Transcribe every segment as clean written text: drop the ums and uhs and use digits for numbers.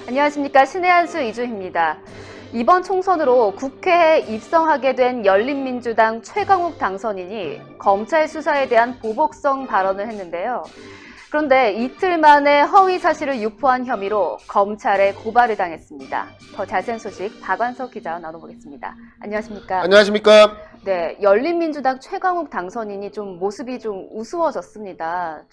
안녕하십니까. 신의 한수 이주희입니다. 이번 총선으로 국회에 입성하게 된 열린민주당 최강욱 당선인이 검찰 수사에 대한 보복성 발언을 했는데요. 그런데 이틀 만에 허위 사실을 유포한 혐의로 검찰에 고발을 당했습니다. 더 자세한 소식 박완석 기자와 나눠보겠습니다. 안녕하십니까? 안녕하십니까? 네, 열린민주당 최강욱 당선인이 좀 모습이 좀 우스워졌습니다.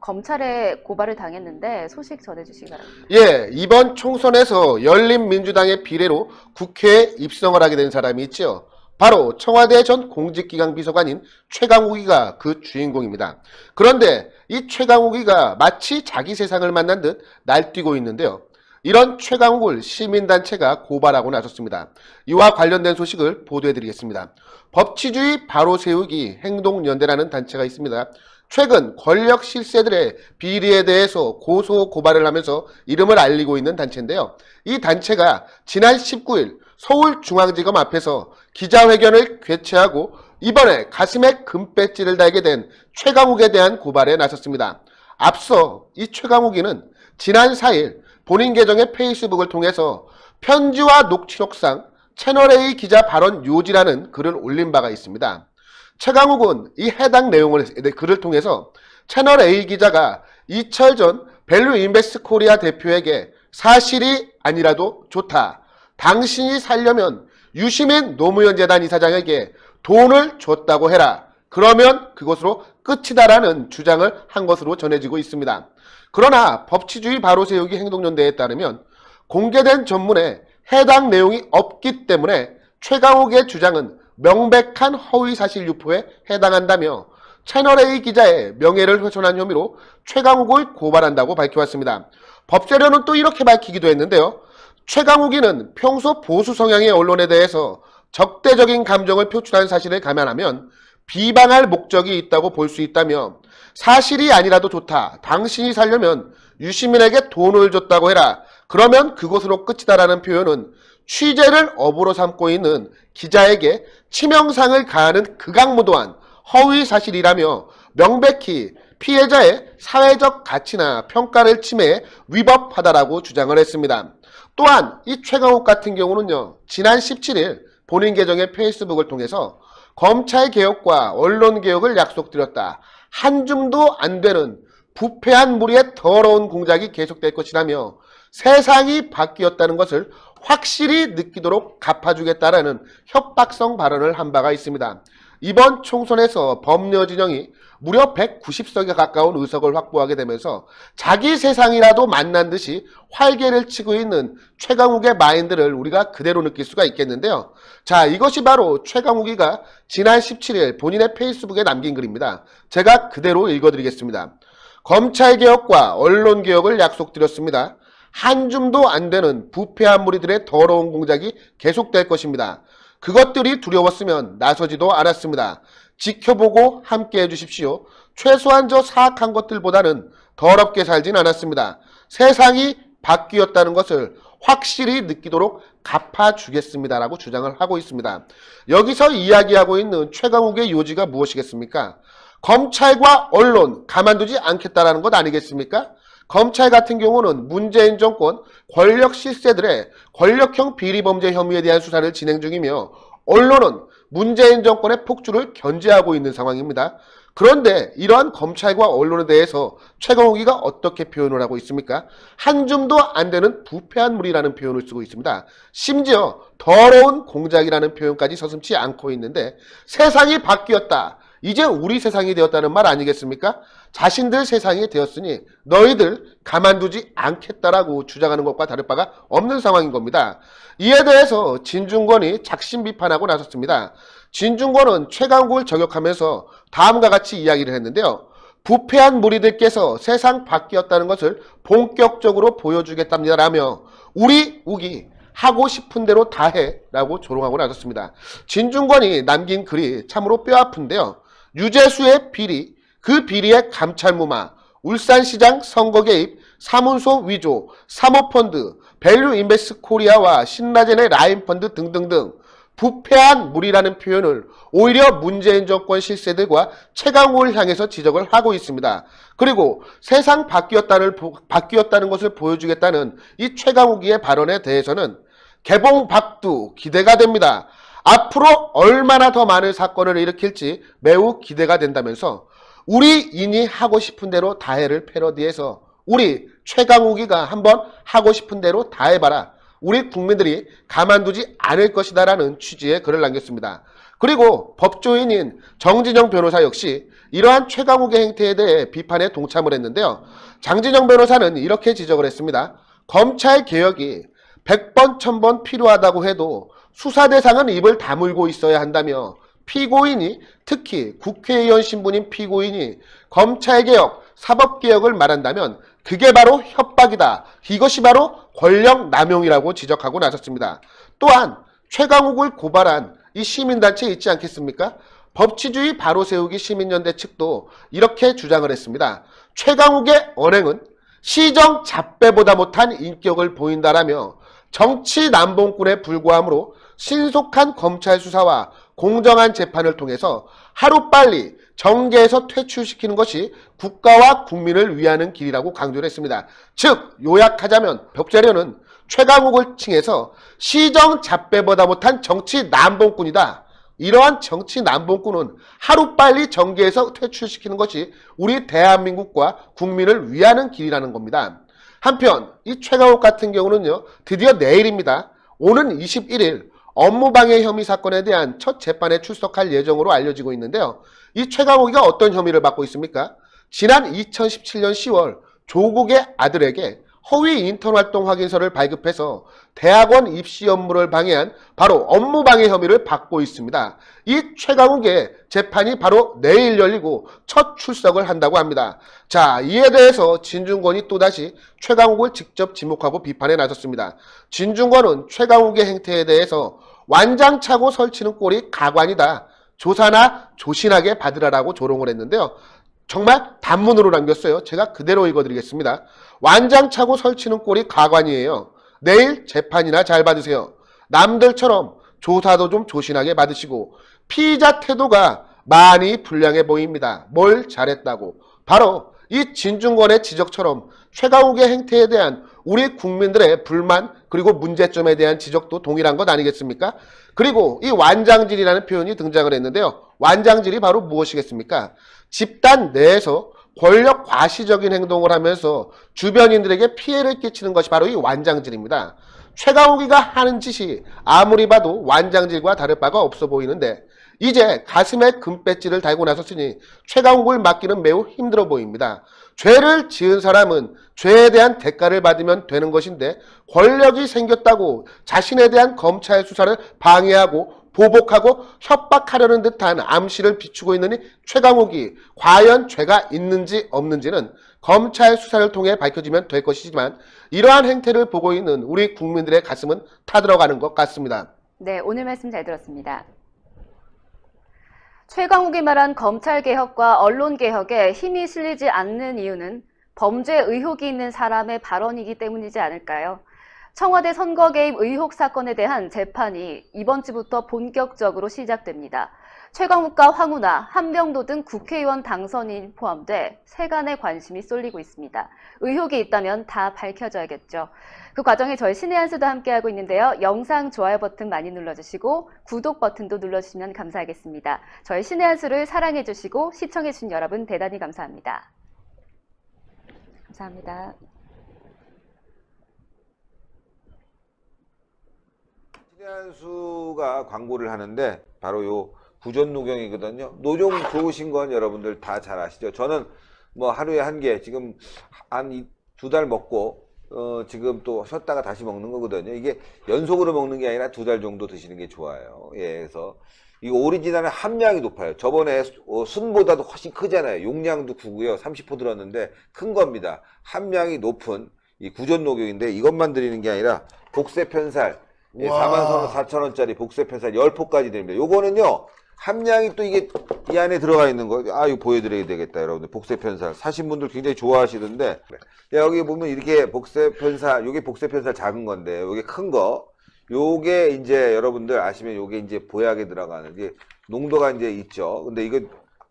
검찰에 고발을 당했는데 소식 전해주시기 바랍니다. 예, 이번 총선에서 열린민주당의 비례로 국회에 입성을 하게 된 사람이 있죠. 바로 청와대 전 공직기강 비서관인 최강욱이가 그 주인공입니다. 그런데 이 최강욱이가 마치 자기 세상을 만난 듯 날뛰고 있는데요. 이런 최강욱을 시민단체가 고발하고 나섰습니다. 이와 관련된 소식을 보도해드리겠습니다. 법치주의 바로 세우기 행동연대라는 단체가 있습니다. 최근 권력 실세들의 비리에 대해서 고소 고발을 하면서 이름을 알리고 있는 단체인데요. 이 단체가 지난 19일 서울중앙지검 앞에서 기자회견을 개최하고 이번에 가슴에 금배지를 달게 된 최강욱에 대한 고발에 나섰습니다. 앞서 이 최강욱이는 지난 4일 본인 계정의 페이스북을 통해서 편지와 녹취록상 채널A 기자 발언 요지라는 글을 올린 바가 있습니다. 최강욱은 이 해당 글을 통해서 채널A 기자가 이철 전 밸류인베스트 코리아 대표에게 사실이 아니라도 좋다. 당신이 살려면 유시민 노무현 재단 이사장에게 돈을 줬다고 해라. 그러면 그것으로 끝이다라는 주장을 한 것으로 전해지고 있습니다. 그러나 법치주의 바로 세우기 행동연대에 따르면 공개된 전문에 해당 내용이 없기 때문에 최강욱의 주장은 명백한 허위사실 유포에 해당한다며 채널A 기자의 명예를 훼손한 혐의로 최강욱을 고발한다고 밝혀왔습니다. 법제료는 또 이렇게 밝히기도 했는데요. 최강욱이는 평소 보수 성향의 언론에 대해서 적대적인 감정을 표출한 사실을 감안하면 비방할 목적이 있다고 볼 수 있다며 사실이 아니라도 좋다. 당신이 살려면 유시민에게 돈을 줬다고 해라. 그러면 그것으로 끝이다라는 표현은 취재를 업으로 삼고 있는 기자에게 치명상을 가하는 극악무도한 허위사실이라며 명백히 피해자의 사회적 가치나 평가를 침해해 위법하다라고 주장을 했습니다. 또한 이 최강욱 같은 경우는요, 지난 17일 본인 계정의 페이스북을 통해서 검찰개혁과 언론개혁을 약속드렸다. 한 줌도 안 되는 부패한 무리의 더러운 공작이 계속될 것이라며 세상이 바뀌었다는 것을 확실히 느끼도록 갚아주겠다라는 협박성 발언을 한 바가 있습니다. 이번 총선에서 범여진영이 무려 190석에 가까운 의석을 확보하게 되면서 자기 세상이라도 만난 듯이 활개를 치고 있는 최강욱의 마인드를 우리가 그대로 느낄 수가 있겠는데요. 자, 이것이 바로 최강욱이가 지난 17일 본인의 페이스북에 남긴 글입니다. 제가 그대로 읽어드리겠습니다. 검찰개혁과 언론개혁을 약속드렸습니다. 한 줌도 안 되는 부패한 무리들의 더러운 공작이 계속될 것입니다. 그것들이 두려웠으면 나서지도 않았습니다. 지켜보고 함께 해주십시오. 최소한 저 사악한 것들보다는 더럽게 살진 않았습니다. 세상이 바뀌었다는 것을 확실히 느끼도록 갚아주겠습니다라고 주장을 하고 있습니다. 여기서 이야기하고 있는 최강욱의 요지가 무엇이겠습니까? 검찰과 언론 가만두지 않겠다라는 것 아니겠습니까? 검찰 같은 경우는 문재인 정권 권력 실세들의 권력형 비리범죄 혐의에 대한 수사를 진행 중이며 언론은 문재인 정권의 폭주를 견제하고 있는 상황입니다. 그런데 이러한 검찰과 언론에 대해서 최강욱이가 어떻게 표현을 하고 있습니까? 한 줌도 안 되는 부패한 무리라는 표현을 쓰고 있습니다. 심지어 더러운 공작이라는 표현까지 서슴지 않고 있는데 세상이 바뀌었다. 이제 우리 세상이 되었다는 말 아니겠습니까? 자신들 세상이 되었으니 너희들 가만두지 않겠다라고 주장하는 것과 다를 바가 없는 상황인 겁니다. 이에 대해서 진중권이 작심 비판하고 나섰습니다. 진중권은 최강욱을 저격하면서 다음과 같이 이야기를 했는데요. 부패한 무리들께서 세상 바뀌었다는 것을 본격적으로 보여주겠답니다라며 우리 우기 하고 싶은 대로 다 해라고 조롱하고 나섰습니다. 진중권이 남긴 글이 참으로 뼈아픈데요. 유재수의 비리, 그 비리의 감찰무마, 울산시장 선거 개입, 사문소 위조, 사모펀드, 밸류인베스트 코리아와 신라젠의 라인펀드 등등등 부패한 물이라는 표현을 오히려 문재인 정권 실세들과 최강욱을 향해서 지적을 하고 있습니다. 그리고 세상 바뀌었다는 것을 보여주겠다는 이 최강욱의 발언에 대해서는 개봉 박두 기대가 됩니다. 앞으로 얼마나 더 많은 사건을 일으킬지 매우 기대가 된다면서 우리인이 하고 싶은 대로 다 해를 패러디해서 우리 최강욱이가 한번 하고 싶은 대로 다 해봐라. 우리 국민들이 가만두지 않을 것이다 라는 취지의 글을 남겼습니다. 그리고 법조인인 정진영 변호사 역시 이러한 최강욱의 행태에 대해 비판에 동참을 했는데요. 장진영 변호사는 이렇게 지적을 했습니다. 검찰 개혁이 100번 1000번 필요하다고 해도 수사 대상은 입을 다물고 있어야 한다며 피고인이 특히 국회의원 신분인 피고인이 검찰개혁, 사법개혁을 말한다면 그게 바로 협박이다. 이것이 바로 권력남용이라고 지적하고 나섰습니다. 또한 최강욱을 고발한 이 시민단체 있지 않겠습니까? 법치주의 바로세우기 시민연대 측도 이렇게 주장을 했습니다. 최강욱의 언행은 시정 잡배보다 못한 인격을 보인다라며 정치 남봉꾼에 불과하므로 신속한 검찰 수사와 공정한 재판을 통해서 하루빨리 정계에서 퇴출시키는 것이 국가와 국민을 위하는 길이라고 강조를 했습니다. 즉 요약하자면 법제련은 최강욱을 칭해서 시정 잡배보다 못한 정치 남봉꾼이다. 이러한 정치 남봉꾼은 하루빨리 정계에서 퇴출시키는 것이 우리 대한민국과 국민을 위하는 길이라는 겁니다. 한편 이 최강욱 같은 경우는요, 드디어 내일입니다. 오는 21일 업무방해 혐의 사건에 대한 첫 재판에 출석할 예정으로 알려지고 있는데요. 이 최강욱이가 어떤 혐의를 받고 있습니까? 지난 2017년 10월 조국의 아들에게 허위 인턴 활동 확인서를 발급해서 대학원 입시 업무를 방해한 바로 업무방해 혐의를 받고 있습니다. 이 최강욱의 재판이 바로 내일 열리고 첫 출석을 한다고 합니다. 자, 이에 대해서 진중권이 또다시 최강욱을 직접 지목하고 비판에 나섰습니다. 진중권은 최강욱의 행태에 대해서 완장차고 설치는 꼴이 가관이다. 조사나 조신하게 받으라라고 조롱을 했는데요. 정말 단문으로 남겼어요. 제가 그대로 읽어드리겠습니다. 완장차고 설치는 꼴이 가관이에요. 내일 재판이나 잘 받으세요. 남들처럼 조사도 좀 조신하게 받으시고 피의자 태도가 많이 불량해 보입니다. 뭘 잘했다고. 바로 이 진중권의 지적처럼 최강욱의 행태에 대한 우리 국민들의 불만 그리고 문제점에 대한 지적도 동일한 것 아니겠습니까? 그리고 이 완장질이라는 표현이 등장을 했는데요. 완장질이 바로 무엇이겠습니까? 집단 내에서 권력 과시적인 행동을 하면서 주변인들에게 피해를 끼치는 것이 바로 이 완장질입니다. 최강욱이가 하는 짓이 아무리 봐도 완장질과 다를 바가 없어 보이는데 이제 가슴에 금배지를 달고 나섰으니 최강욱을 막기는 매우 힘들어 보입니다. 죄를 지은 사람은 죄에 대한 대가를 받으면 되는 것인데 권력이 생겼다고 자신에 대한 검찰 수사를 방해하고 보복하고 협박하려는 듯한 암시를 비추고 있는 이 최강욱이 과연 죄가 있는지 없는지는 검찰 수사를 통해 밝혀지면 될 것이지만 이러한 행태를 보고 있는 우리 국민들의 가슴은 타들어가는 것 같습니다. 네, 오늘 말씀 잘 들었습니다. 최강욱이 말한 검찰개혁과 언론개혁에 힘이 실리지 않는 이유는 범죄 의혹이 있는 사람의 발언이기 때문이지 않을까요? 청와대 선거 개입 의혹 사건에 대한 재판이 이번 주부터 본격적으로 시작됩니다. 최강욱과 황운하, 한명도 등 국회의원 당선인이 포함돼 세간의 관심이 쏠리고 있습니다. 의혹이 있다면 다 밝혀져야겠죠. 그 과정에 저희 신의 한 수도 함께하고 있는데요. 영상 좋아요 버튼 많이 눌러주시고 구독 버튼도 눌러주시면 감사하겠습니다. 저희 신의 한 수를 사랑해주시고 시청해주신 여러분 대단히 감사합니다. 감사합니다. 신의 한 수가 광고를 하는데 바로 요 부전노경이거든요. 노종 좋으신 건 여러분들 다 잘 아시죠? 저는 뭐 하루에 한 개 지금 한 2달 먹고 지금 또 쉬었다가 다시 먹는 거거든요. 이게 연속으로 먹는 게 아니라 2달 정도 드시는 게 좋아요. 예, 그래서 이 오리지널은 함량이 높아요. 저번에 순보다도 훨씬 크잖아요. 용량도 크고요. 30호 들었는데 큰 겁니다. 함량이 높은 이 구전노경인데 이것만 드리는 게 아니라 복세편살 44,000원짜리 복세편살 10포까지 드립니다. 요거는요. 함량이 또 이게 이 안에 들어가 있는 거, 이거 보여드려야 되겠다, 여러분들. 복세편살. 사신 분들 굉장히 좋아하시던데. 여기 보면 이렇게 복세편살, 요게 복세편살 작은 건데, 요게 큰 거. 요게 이제 여러분들 아시면 요게 이제 보약에 들어가는 게 농도가 이제 있죠. 근데 이거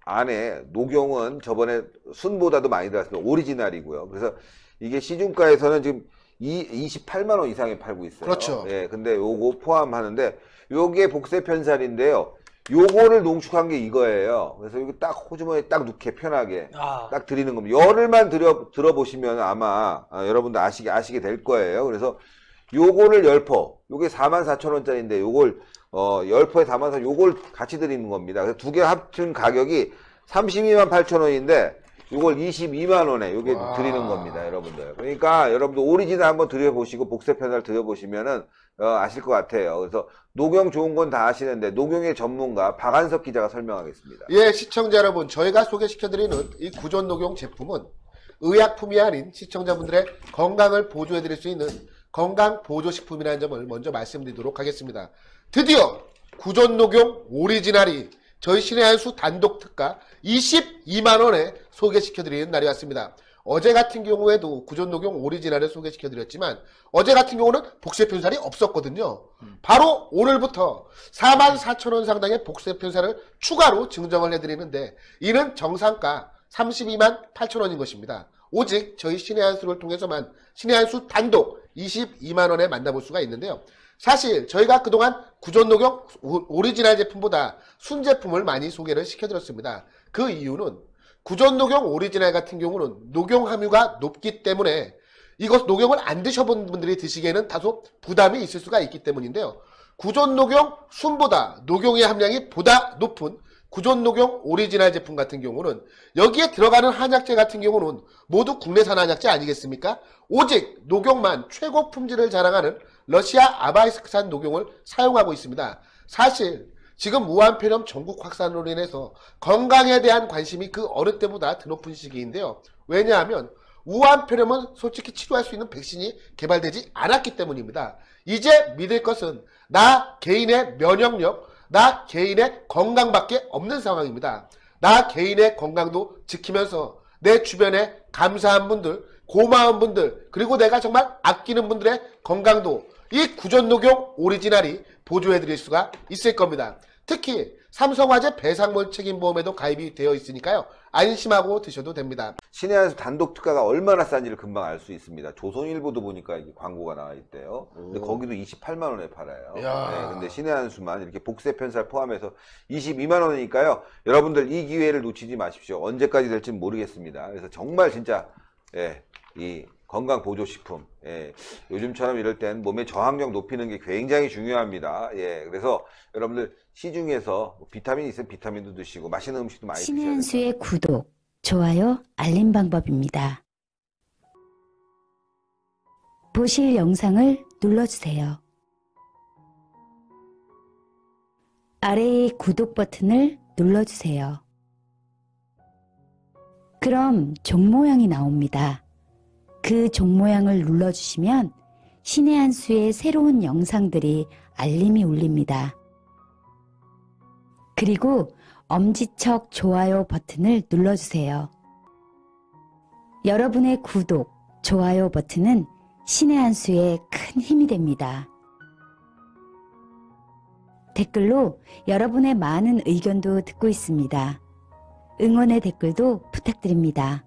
안에 녹용은 저번에 순보다도 많이 들어갔습니다. 오리지널이고요. 그래서 이게 시중가에서는 지금 28만 원 이상에 팔고 있어요. 그렇죠. 예, 근데 요거 포함하는데 요게 복세 편살인데요. 요거를 농축한 게 이거예요. 그래서 이거 딱 호주머니에 딱 넣게 편하게 딱 드리는 겁니다. 열흘만 들어보시면 아마 여러분들 아시게 될 거예요. 그래서 요거를 10포, 요게 44,000원짜리인데 요걸 10포에 담아서 요걸 같이 드리는 겁니다. 그래서 두 개 합친 가격이 32만 8,000원인데 요걸 22만 원에 요게 드리는 겁니다, 여러분들. 그러니까 여러분들 오리지널 한번 드려보시고 복세 편살 드려보시면은 아실 것 같아요. 그래서 녹용 좋은 건 다 아시는데 녹용의 전문가 박한석 기자가 설명하겠습니다. 예, 시청자 여러분, 저희가 소개시켜드리는 이 구존 녹용 제품은 의약품이 아닌 시청자분들의 건강을 보조해드릴 수 있는 건강보조식품이라는 점을 먼저 말씀드리도록 하겠습니다. 드디어 구존 녹용 오리지널이 저희 신의 한 수 단독 특가 22만원에 소개시켜드리는 날이 왔습니다. 어제 같은 경우에도 구존 녹용 오리지널을 소개시켜드렸지만 어제 같은 경우는 복세 편살이 없었거든요. 바로 오늘부터 44,000원 상당의 복세 편살을 추가로 증정을 해드리는데 이는 정상가 32만 8천원인 것입니다. 오직 저희 신의 한 수를 통해서만 신의 한 수 단독 22만원에 만나볼 수가 있는데요. 사실 저희가 그동안 구존 녹용 오리지널 제품보다 순제품을 많이 소개를 시켜드렸습니다. 그 이유는 구존 녹용 오리지널 같은 경우는 녹용 함유가 높기 때문에 이것 녹용을 안 드셔본 분들이 드시기에는 다소 부담이 있을 수가 있기 때문인데요. 구존 녹용 순보다 녹용의 함량이 보다 높은 구존 녹용 오리지널 제품 같은 경우는 여기에 들어가는 한약재 같은 경우는 모두 국내산 한약재 아니겠습니까? 오직 녹용만 최고 품질을 자랑하는 러시아 아바이스크산 녹용을 사용하고 있습니다. 사실 지금 무한폐렴 전국 확산으로 인해서 건강에 대한 관심이 그 어느 때보다 더 높은 시기인데요. 왜냐하면 무한폐렴은 솔직히 치료할 수 있는 백신이 개발되지 않았기 때문입니다. 이제 믿을 것은 나 개인의 면역력, 나 개인의 건강밖에 없는 상황입니다. 나 개인의 건강도 지키면서 내 주변에 감사한 분들, 고마운 분들, 그리고 내가 정말 아끼는 분들의 건강도 이 구존 녹용 오리지널이 보조해드릴 수가 있을 겁니다. 특히 삼성화재 배상물 책임보험에도 가입이 되어 있으니까요. 안심하고 드셔도 됩니다. 신의 한 수 단독 특가가 얼마나 싼지를 금방 알 수 있습니다. 조선일보도 보니까 이게 광고가 나와 있대요. 근데 거기도 28만 원에 팔아요. 네, 근데 신의 한 수만 이렇게 복세 편살 포함해서 22만 원이니까요. 여러분들 이 기회를 놓치지 마십시오. 언제까지 될지는 모르겠습니다. 그래서 정말 진짜 이 건강 보조식품, 요즘처럼 이럴 땐 몸의 저항력 높이는 게 굉장히 중요합니다. 그래서 여러분들 시중에서 비타민 있으면 비타민도 드시고 맛있는 음식도 많이 드셔야 신의 됩니다. 한 수의 구독, 좋아요, 알림 방법입니다. 보실 영상을 눌러주세요. 아래의 구독 버튼을 눌러주세요. 그럼 종 모양이 나옵니다. 그 종 모양을 눌러주시면 신의 한 수의 새로운 영상들이 알림이 울립니다. 그리고 엄지척 좋아요 버튼을 눌러주세요. 여러분의 구독, 좋아요 버튼은 신의 한 수의 큰 힘이 됩니다. 댓글로 여러분의 많은 의견도 듣고 있습니다. 응원의 댓글도 부탁드립니다.